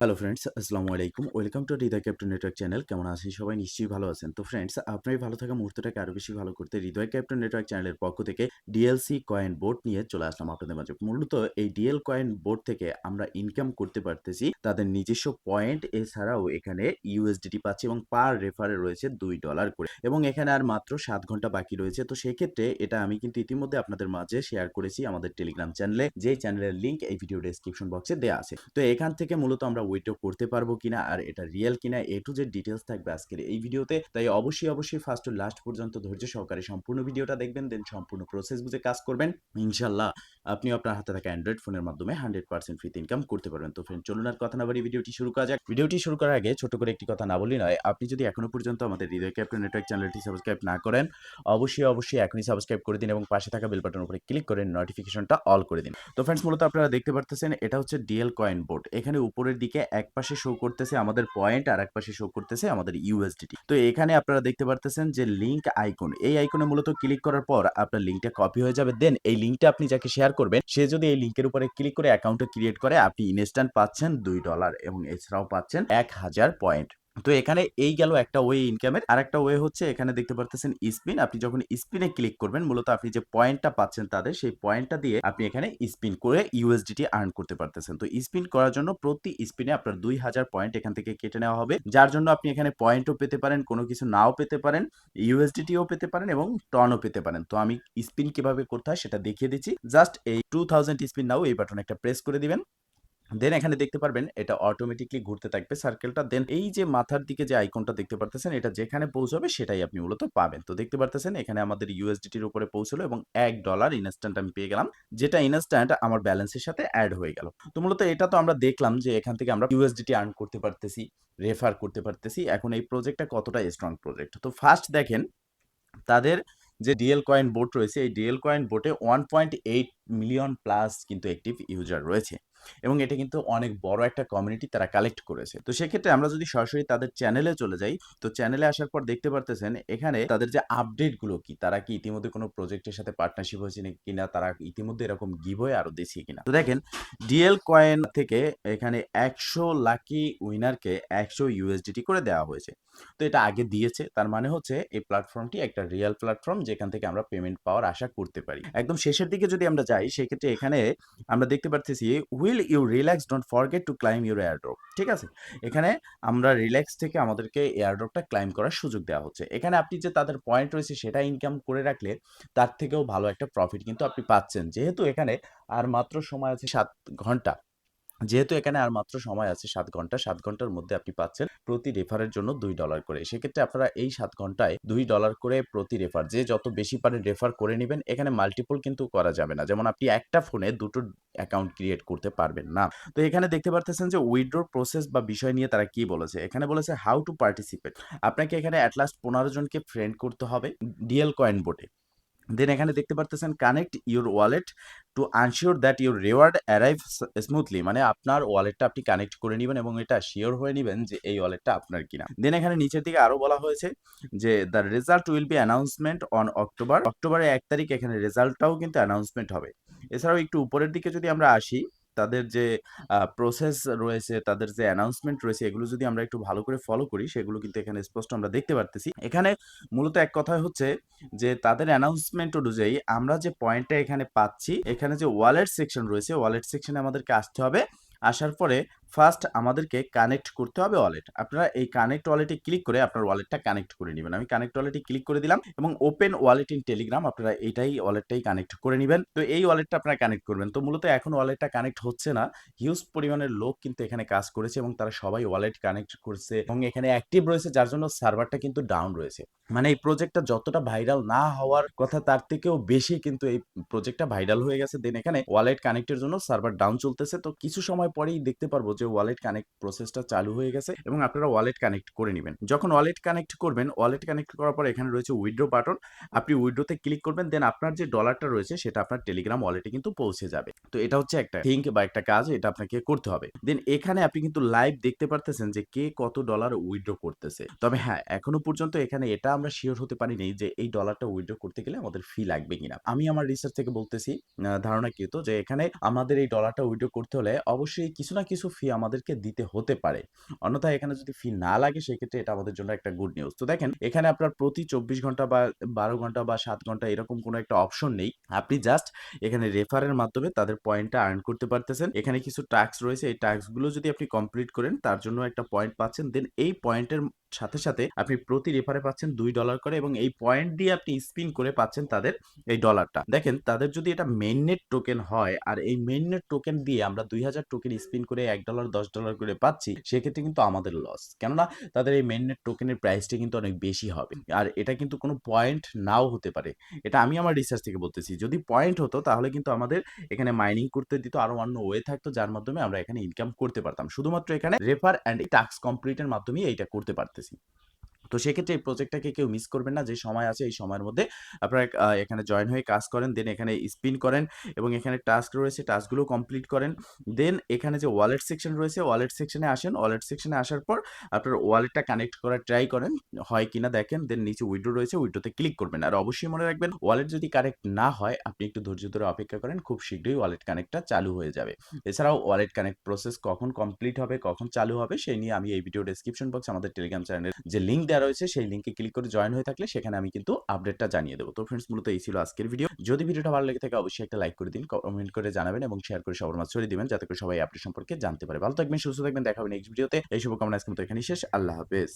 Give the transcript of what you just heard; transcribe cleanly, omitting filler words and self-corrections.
Hello friends, আসসালামু আলাইকুম। Welcome to Hridoy captain network channel. কেমন আছেন সবাই? নিশ্চয়ই ভালো আছেন। তো ফ্রেন্ডস, আপনার এই ভালো থাকা মুহূর্তটাকে আরো বেশি ভালো করতে হৃদয় ক্যাপ্টেন নেটওয়ার্ক চ্যানেলের পক্ষ থেকে ডিএলসি কয়েন বোর্ড নিয়ে চলে আসলাম আপনাদের মাঝে। মূলত এই ডিএল কয়েন বোর্ড থেকে আমরা ইনকাম করতে পারতেছি তাদের নিজস্ব পয়েন্ট, এছাড়াও এখানে ইউএসডিটি পাচ্ছি এবং পার রেফারে রয়েছে $2 করে এবং এখানে আর মাত্র 7 ঘন্টা বাকি রয়েছে। তো সেক্ষেত্রে এটা আমি কিন্তু ইতিমধ্যে আপনাদের মাঝে শেয়ার করেছি আমাদের টেলিগ্রাম চ্যানেলে, যেই চ্যানেলের লিঙ্ক এই ভিডিও ডেসক্রিপশন বক্সে দেয়া আছে। তো এখান থেকে মূলত আমরা উইথড্র করতে পারবো কিনা আর এটা রিয়েল কিনা এ টু জেড ডিটেইলস থাকবে আজকের এই ভিডিওতে। তাই অবশ্যই ফার্স্ট টু লাস্ট পর্যন্ত ধৈর্য সহকারে সম্পূর্ণ ভিডিওটা দেখবেন, দেন সম্পূর্ণ প্রসেস বুঝে কাজ করবেন। ইনশাআল্লাহ আপনিও আপনার হাতে থাকা অ্যান্ড্রয়েড ফোনের মাধ্যমে 100% ফ্রিতে ইনকাম করতে পারবেন। তো ফ্রেন্ড, চলুন আর কথা না বাড়িয়ে ভিডিওটি শুরু করা যাক। ভিডিওটি শুরু করার আগে ছোট করে একটি কথা না বললেই নয়। আপনি যদি এখনো পর্যন্ত আমাদের হৃদয় ক্যাপ্টেন নেটওয়ার্ক চ্যানেলটি সাবস্ক্রাইব না করেন, অবশ্যই এখনই সাবস্ক্রাইব করে দিন এবং পাশে থাকা বেল বাটনের উপরে ক্লিক করে নোটিফিকেশনটা অল করে দিন। তো ফ্রেন্ডস, মূলত আপনারা দেখতে পারতেছেন এটা হচ্ছে ডিএল কয়েন বোর্ড। এখানে উপরের দিকে এক পাশে শো করতেছে আমাদের পয়েন্ট আর এক পাশে শো করতেছে আমাদের ইউএসডিটি। তো এখানে আপনারা দেখতে পারতেছেন যে লিংক আইকন, এই আইকনে মূলত ক্লিক করার পর আপনার লিংকটা কপি হয়ে যাবে। দেন এই লিংকটা আপনি যাকে শেয়ার করবেন সে যদি এই লিংকের উপরে ক্লিক করে অ্যাকাউন্টটা ক্রিয়েট করে, আপনি ইনস্ট্যান্ট পাচ্ছেন $2 এবং এছাড়াও পাচ্ছেন 1000 পয়েন্ট। তো এখানে এই গেল একটা ওয়ে ইনকামের। আরেকটা ওয়ে হচ্ছে এখানে দেখতে পারতেছেন স্পিন। আপনি যখন স্পিনে ক্লিক করবেন মূলত আপনি যে পয়েন্টটা পাচ্ছেন তাদের, সেই পয়েন্টটা দিয়ে আপনি এখানে স্পিন করে ইউএসডিটি আর্ন করতে পারতেছেন। তো স্পিন করার জন্য প্রতি স্পিনে আপনার 2000 পয়েন্ট এখান থেকে কেটে নেওয়া হবে। যার জন্য আপনি এখানে পয়েন্টও পেতে পারেন, কোনো কিছু নাও পেতে পারেন, ইউএসডিটিও পেতে পারেন এবং টনও পেতে পারেন। তো আমি স্পিন কিভাবে করতে হয় সেটা দেখিয়ে দিচ্ছি। জাস্ট এই 2000 স্পিন নাও এই বাটনে একটা প্রেস করে দিবেন। দেন এখানে দেখতে পারবেন এটা অটোমেটিকলি ঘুরতে থাকবে সার্কেলটা। দেন এই যে মাথার দিকে যে আইকনটা দেখতে পারতেছেন, এটা যেখানে পৌঁছাবে সেটাই আপনি মূলত পাবেন। তো দেখতে পারতেছেন এখানে আমাদের ইউএসডিটির উপরে পৌঁছলো এবং $1 ইনস্ট্যান্ট আমি পেয়ে গেলাম, যেটা ইনস্ট্যান্ট আমার ব্যালেন্সের সাথে অ্যাড হয়ে গেল। তো মূলত এটা তো আমরা দেখলাম যে এখান থেকে আমরা ইউএসডিটি আর্ন করতে পারতেছি, রেফার করতে পারতেছি। এখন এই প্রজেক্টটা কতটা স্ট্রং প্রজেক্ট। তো ফার্স্ট দেখেন তাদের যে ডিএল কয়েন বোট রয়েছে, এই ডিএল কয়েন বোটে 1.8 মিলিয়ন প্লাস কিন্তু অ্যাক্টিভ ইউজার রয়েছে এবং এটা কিন্তু অনেক বড় একটা কমিউনিটি তারা কালেক্ট করেছে। তো সেক্ষেত্রে আমরা যদি সরাসরি তাদের চ্যানেলে চলে যাই, তো চ্যানেলে আসার পর দেখতে পারতেছেন এখানে তাদের যে আপডেটগুলো কি, তারা কি ইতিমধ্যে কোনো প্রজেক্টের সাথে পার্টনারশিপ হয়েছে কিনা, তারা ইতিমধ্যে এরকম গিভওয়ে আরো দিচ্ছে কিনা। তো দেখেন ডিএল কয়েন থেকে এখানে 100 লাকি উইনারকে 100 ইউএসডিটি করে দেওয়া হয়েছে। তো এটা আগে দিয়েছে, তার মানে হচ্ছে এই প্ল্যাটফর্মটি একটা রিয়েল প্ল্যাটফর্ম যেখান থেকে আমরা পেমেন্ট পাওয়ার আশা করতে পারি। একদম শেষের দিকে যদি আমরা যাই সেক্ষেত্রে এখানে আমরা দেখতে পারতেছি will you relax don't forget to claim your airdrop. ঠিক আছে, এখানে আমরা রিল্যাক্স থেকে আমাদেরকে এয়ারড্রপটা ক্লাইম করার সুযোগ দেওয়া হচ্ছে। এখানে আপনি যে তাদের পয়েন্ট রয়েছে সেটা ইনকাম করে রাখলে তার থেকেও ভালো একটা প্রফিট কিন্তু আপনি পাচ্ছেন। যেহেতু এখানে আর মাত্র সময় আছে 7 ঘন্টা, যেহেতু এখানে আর মাত্র সময় আছে 7 ঘন্টা, 7 ঘন্টার মধ্যে আপনি পাচ্ছেন প্রতি রেফারের জন্য $2 করে। সেক্ষেত্রে আপনারা এই 7 ঘন্টায় $2 করে প্রতি রেফার, যে যত বেশি পারেন রেফার করে নিবেন। এখানে মাল্টিপল কিন্তু করা যাবে না। যেমন আপনি একটা ফোনে দুটো অ্যাকাউন্ট ক্রিয়েট করতে পারবেন না। তো এখানে দেখতে পারতেছেন যে উইথড্র প্রসেস বা বিষয় নিয়ে তারা কি বলেছে। এখানে বলেছে হাউ টু পার্টিসিপেট। আপনাকে এখানে এট লাস্ট 15 জনকে ফ্রেন্ড করতে হবে ডিএল কয়েন বোটে। দেন এখানে দেখতে পারতেছেন connect your wallet to ensure that your reward arrive smoothly, মানে আপনার ওয়ালেটটা আপনি কানেক্ট করে নেবেন এবং এটা শিওর হয়ে নেবেন যে এই ওয়ালেটটা আপনার কিনা। দেন এখানে নিচের দিকে আরো বলা হয়েছে যে the result will be announcement on অক্টোবরের 1 তারিখ এখানে রেজাল্টটাও কিন্তু অ্যানাউন্সমেন্ট হবে। এছাড়াও একটু উপরের দিকে যদি আমরা আসি, তাদের যে প্রসেস রয়েছে, তাদের যে অ্যানাউন্সমেন্ট রয়েছে, এগুলো যদি আমরা একটু ভালো করে ফলো করি সেগুলো কিন্তু এখানে স্পষ্ট আমরা দেখতে পারতেছি। এখানে মূলত এক কথায় হচ্ছে যে তাদের অ্যানাউন্সমেন্ট অনুযায়ী আমরা যে পয়েন্টটা এখানে পাচ্ছি, এখানে যে ওয়ালেট সেকশন রয়েছে, ওয়ালেট সেকশনে আমাদেরকে আসতে হবে। আসার পরে ফার্স্ট আমাদেরকে কানেক্ট করতে হবে ওয়ালেট। আপনারা এই কানেক্ট ওয়ালেটে ক্লিক করে আপনার ওয়ালেটটা কানেক্ট করে নেবেন। আমি কানেক্ট ওয়ালেটে ক্লিক করে দিলাম এবং ওপেন ওয়ালেট ইন টেলিগ্রাম, আপনারা এইটাই ওয়ালেটটাই কানেক্ট করে নেবেন। তো এই ওয়ালেটটা আপনারা কানেক্ট করবেন। তো মূলত এখন ওয়ালেটটা কানেক্ট হচ্ছে না। হিউজ পরিমাণের লোক কিন্তু এখানে কাজ করেছে এবং তারা সবাই ওয়ালেট কানেক্ট করছে এবং এখানে অ্যাক্টিভ রয়েছে, যার জন্য সার্ভারটা কিন্তু ডাউন রয়েছে। মানে এই প্রজেক্টটা যতটা ভাইরাল না হওয়ার কথা তার থেকেও বেশি কিন্তু এই প্রজেক্টটা ভাইরাল হয়ে গেছে। দেন এখানে ওয়ালেট কানেক্টের জন্য সার্ভার ডাউন চলতেছে। তো কিছু সময় পরেই দেখতে পারবো যে ওয়ালেট কানেক্ট প্রসেসটা চালু হয়ে গেছে এবং আপনারা ওয়ালেট কানেক্ট করে নেবেন। যখন ওয়ালেট কানেক্ট করবেন, ওয়ালেট কানেক্ট করার পর এখানে রয়েছে উইথড্র বাটন। আপনি উইথড্রতে ক্লিক করবেন, দেন আপনার যে ডলারটা রয়েছে সেটা আপনার টেলিগ্রাম ওয়ালেটে কিন্তু পৌঁছে যাবে। তো এটা হচ্ছে একটা থিঙ্ক বা একটা কাজ, এটা আপনাকে করতে হবে। দেন এখানে আপনি কিন্তু লাইভ দেখতে পারতেছেন যে কে কত ডলার উইথড্র করতেছে। তবে হ্যাঁ, এখনো পর্যন্ত এখানে এটা আমরা শিওর হতে পারিনি যে এই ডলারটা উইথড্র করতে গেলে আমাদের ফি লাগবে কিনা। আমি আমার রিসার্চ থেকে বলতেছি, ধারণা কি তো যে এখানে আমাদের এই ডলারটা উইথড্র করতে হলে অবশ্যই কিছু না কিছু ফি আমাদেরকে দিতে হতে পারে। অন্যথায় এখানে যদি ফি না লাগে সেক্ষেত্রে এটা আমাদের জন্য একটা গুড নিউজ। তো দেখেন এখানে আপনার প্রতি ২৪ ঘন্টা বা ১২ ঘন্টা বা ৭ ঘন্টা এরকম কোনো একটা অপশন নেই। আপনি জাস্ট এখানে রেফারের মাধ্যমে তাদের পয়েন্টটা আর্ন করতে পারতেছেন। এখানে কিছু টাস্ক রয়েছে। এই টাস্কগুলো যদি আপনি কমপ্লিট করেন তার জন্য একটা পয়েন্ট পাচ্ছেন। দেন এই পয়েন্টের সাথে আপনি প্রতি রেফারে পাচ্ছেন $২ করে এবং এই পয়েন্ট দিয়ে আপনি স্পিন করে পাচ্ছেন তাদের এই ডলারটা। দেখেন তাদের যদি এটা মেইননেট টোকেন হয় আর এই মেইননেট টোকেন দিয়ে আমরা ২,০০০ টোকেন স্পিন করে $১ $১০ করে পাচ্ছি, সেক্ষেত্রে কিন্তু আমাদের লস। কেননা তাদের এই মেইননেট টোকেনের প্রাইসটা কিন্তু অনেক বেশি হবে। আর এটা কিন্তু কোনো পয়েন্ট নাও হতে পারে। এটা আমি আমার রিসার্চ থেকে বলতেছি। যদি পয়েন্ট হতো তাহলে কিন্তু আমাদের এখানে মাইনিং করতে দিত, আরো অন্য ওয়ে থাকতো যার মাধ্যমে আমরা এখানে ইনকাম করতে পারতাম। শুধুমাত্র এখানে রেফার অ্যান্ড টাস্ক কমপ্লিট এর মাধ্যমেই এইটা করতে পারতেছি। তো সেক্ষেত্রে এই প্রজেক্টটাকে কেউ মিস করবেন না। যে সময় আছে এই সময়ের মধ্যে আপনারা এখানে জয়েন হয়ে কাজ করেন। দেন এখানে স্পিন করেন এবং এখানে টাস্ক রয়েছে, টাস্কগুলো কমপ্লিট করেন। দেন এখানে যে ওয়ালেট সেকশন রয়েছে, ওয়ালেট সেকশনে আসেন। ওয়ালেট সেকশনে আসার পর আপনার ওয়ালেটটা কানেক্ট করার ট্রাই করেন। হয় কিনা দেখেন। দেন নিচে উইথড্র রয়েছে, উইথড্রতে ক্লিক করবেন। আর অবশ্যই মনে রাখবেন ওয়ালেট যদি কানেক্ট না হয় আপনি একটু ধৈর্য ধরে অপেক্ষা করেন। খুব শীঘ্রই ওয়ালেট কানেক্টটা চালু হয়ে যাবে। এছাড়াও ওয়ালেট কানেক্ট প্রসেস কখন কমপ্লিট হবে, কখন চালু হবে সেই নিয়ে আমি এই ভিডিও ডেসক্রিপশন বক্সে আমাদের টেলিগ্রাম চ্যানেলের যে লিঙ্ক দেওয়া রয়েছে সেই লিঙ্কে ক্লিক করে জয়েন হয়ে থাকলে সেখানে আমি কিন্তু আপডেটটা জানিয়ে দেব। তো ফ্রেন্ডস মূলত এই ছিল আজকের ভিডিও। যদি ভিডিওটা ভালো লেগে থাকে অবশ্যই একটা লাইক করে দিন, কমেন্ট করে জানাবেন এবং শেয়ার করে সবার মাঝে ছড়িয়ে দিবেন যাতে করে সবাই আপডেট সম্পর্কে জানতে পারে। ভালো থাকবেন, সুস্থ থাকবেন। দেখা হবে নেক্সট ভিডিওতে। এই শুভকামনা আজকের মতো এখানেই শেষ। আল্লাহ হাফেজ।